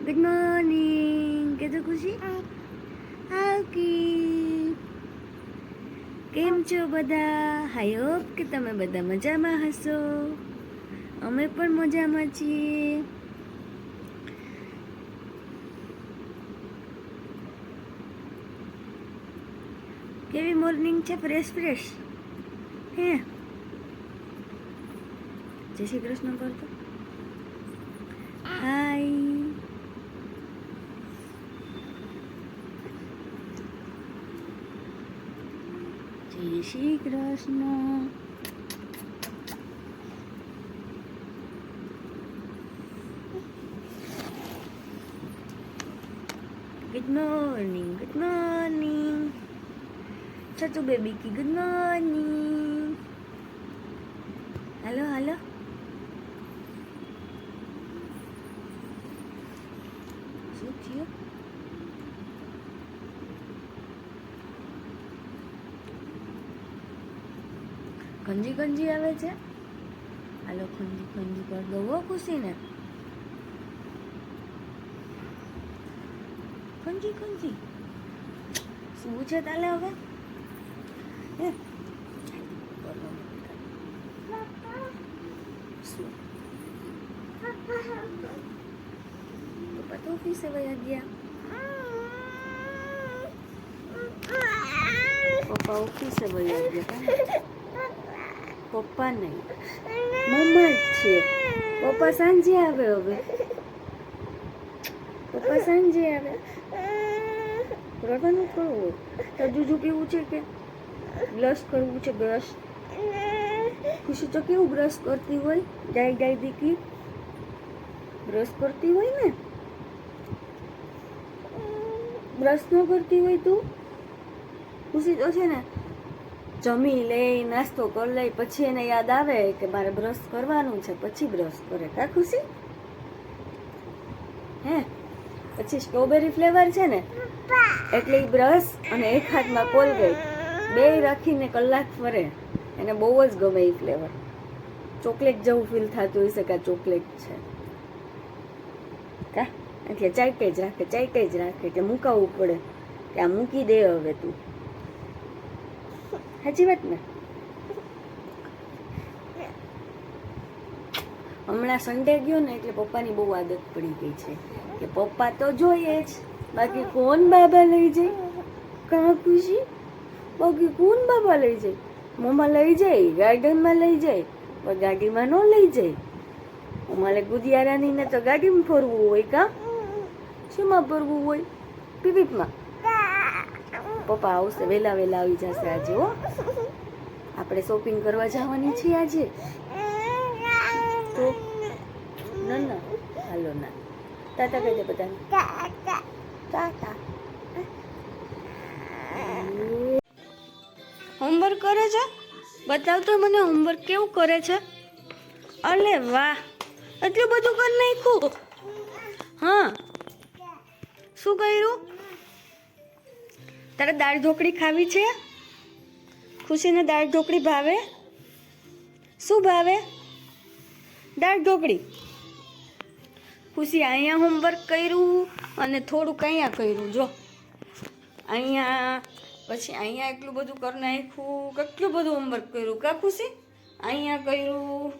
Good morning. કે તો ખુશી આવકી. કેમ છો બધા? આઈ હોપ કે તમે બધા મજામાં હશો. અમે પણ મજામાં છીએ. કેવી મોર્નિંગ છે? ફ્રેશ ફ્રેશ હે? જય શ્રી કૃષ્ણ કરતો. હાય. જય Shri Krishna. Good morning, good morning. છતુ બેબી કી ગુડ મોર્નિંગ. હાલો હાલો. શું થયું? ગંજી ગંજી આવે છે. હાલો ખંજી ખંજી કર દો હો ખુશીને. ખંજી ખંજી શું છે તાલે હવે? હે શું પપ્પા તો ઓફિસે વયા ગયા. પપ્પા ઓફિસે વયા ગયા. પપ્પા નહીં, મમ્મા જ છે. પપ્પા સાંજે આવે. હવે પપ્પા સાંજે આવે. રડવાનું કરવું હોય તો જુજુ પીવું છે કે બ્રશ કરવું છે? બ્રશ ખુશી તો કેવું બ્રશ કરતી હોય? ગાય ગાય દીકરી બ્રશ કરતી હોય ને. બ્રશ ન કરતી હોય તું? ખુશી તો છે ને જમી લે, નાસ્તો કરી લે, પછી એને યાદ આવે કે મારે બ્રશ કરવાનું છે, પછી બ્રશ કરે. કા ખુશી? હે પછી સ્ટ્રોબેરી ફ્લેવર છે ને એટલે એ બ્રશ અને એક હાથમાં કોલગેટ બે રાખીને કલાક ફરે. એને બહુ જ ગમે એ ફ્લેવર. ચોકલેટ જેવું ફીલ થતું હશે કે આ ચોકલેટ છે. કા એટલે ચાટે જ રાખે કે મુકાવવું પડે કે આ મૂકી દે હવે તું. સાચી વાત ને? હમણાં સન્ડે ગયો ને એટલે પપ્પાની બહુ આદત પડી ગઈ છે કે પપ્પા તો જોઈએ જ, બાકી કોણ બાબા લઈ જાય? કાં ખુશી? બાકી કોણ બાબા લઈ જાય? મમ્મા લઈ જાય, ગાર્ડનમાં લઈ જાય, પણ ગાડીમાં ન લઈ જાય. અમારે ગુદિયારાનીને તો ગાડીમાં ફરવું હોય. કાં શેમાં ફરવું હોય? પીપીપમાં. પપ્પા આવશે, વહેલા વહેલા આવી જશે આજે. હો આપણે શોપિંગ કરવા જવાની છીએ આજે. તો ના ના હાલો ના. તાતા કહી દે બધાને. તાતા. હોમવર્ક કરે છે? બતાવ તો મને હોમવર્ક કેવું કરે છે. અલે વાહ, એટલું બધું કરી નાખ્યું. હા શું કર્યું? તારે દાળ ઢોકળી ખાવી છે? ખુશીને દાળ ઢોકળી ભાવે? શું ભાવે? દાળ ઢોકળી. ખુશી અહીંયા હોમવર્ક કર્યું અને થોડુંક અહીંયા કર્યું. જો અહીંયા, પછી અહીંયા એટલું બધું કરી નાખ્યું. કેટલું બધું હોમવર્ક કર્યું. કા ખુશી? અહીંયા કર્યું.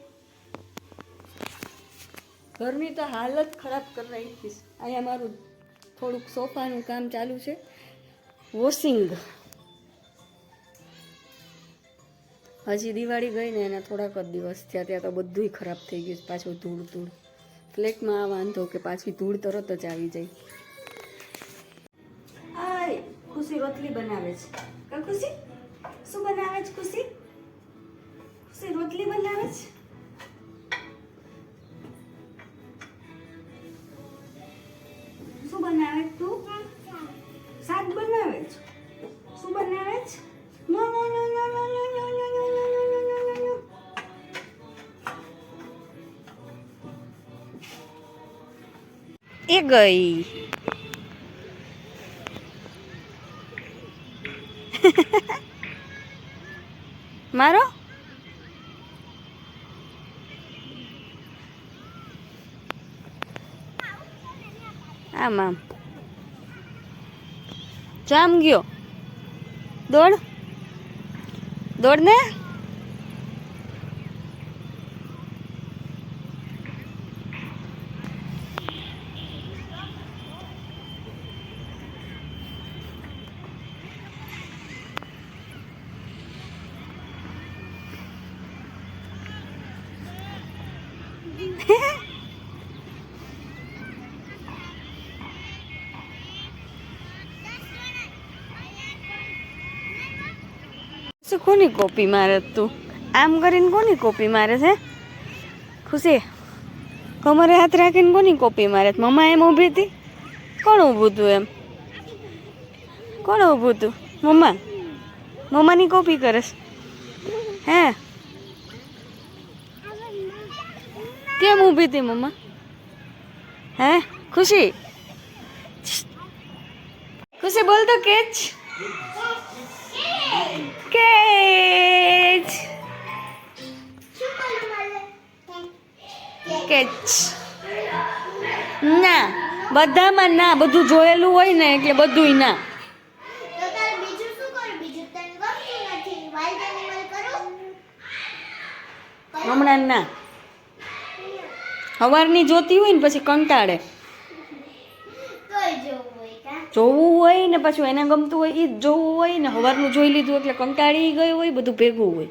ઘરની તો હાલત ખરાબ કરી નાખીશ. અહીંયા મારું થોડુંક સોફાનું કામ ચાલુ છે, વોશિંગ. હજી દિવાળી ગઈ ને એના થોડાક જ દિવસ થયા, ત્યાં તો બધુંય ખરાબ થઈ ગયું. પાછું ધૂળ. ફ્લેટમાં આ વાંધો કે પાછી ધૂળ તરત જ આવી જાય. આય ખુશી રોટલી બનાવે છે. કા ખુશી? શું બનાવે છે ખુશી? ખુશી રોટલી બનાવે છે. શું બનાવે તું? શાક બનાવે છે. શું બનાવે છે? નો નો નો નો નો નો નો નો નો નો નો. એ ગઈ. મારો આમ આમ જામ ગયો દોડ દોડ ને શું કોની કોપી મારે તું આમ કરીને કોની કોપી મારે છે ખુશી કમરે હાથ રાખીને કોની કોપી મારે મમ્મા એમ ઊભી હતી કોણ ઊભું હતું એમ કોણ ઊભું હતું મમ્મા મમ્માની કોપી કરસ હે કેમ ઊભી હતી મમ્મા હે ખુશી ખુશી બોલ તો કેચ કેચ કેચ ના બધામાં ના બધું જોયેલું હોય ને એટલે બધુંય ના હમણાં ના સવારની જોતી હોય ને પછી કંટાળે જોવું હોય ને પાછું એને ગમતું હોય એ જ જોવું હોય ને સવારનું જોઈ લીધું એટલે કંટાળી ગયું હોય બધું ભેગું હોય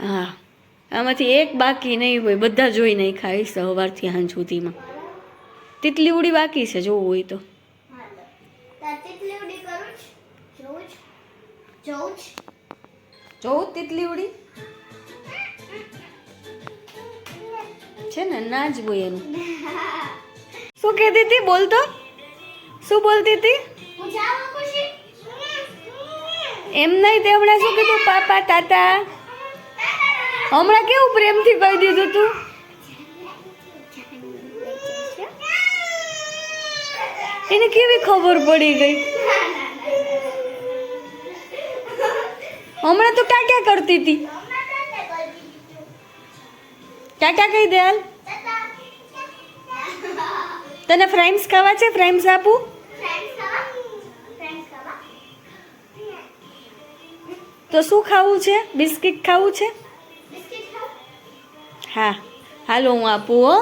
હા આમાંથી એક બાકી નહીં હોય બધા જોઈ નહીં ખાઈશ સવારથી સાંજ સુધીમાં તિતલી ઉડી બાકી છે જોવું હોય તો જોવું તિતલી ઉડી છે ને ના જ હોય એનું શું કહેતી હતી બોલતો શું બોલતી હતી એમ નહીં તે હમણાં શું કીધું પાપા તાતા હમણાં કેવું પ્રેમથી કહી દીધું તું એને કેવી ખબર પડી ગઈ હમણાં તું ક્યાં ક્યાં કરતી હતી ટાટા કહી દે હાલ તને ફ્રાઈમ્સ ખાવા છે ફ્રાઈમ્સ આપું તો શું ખાવું છે બિસ્કિટ ખાવું છે હા હાલો હું આપું હો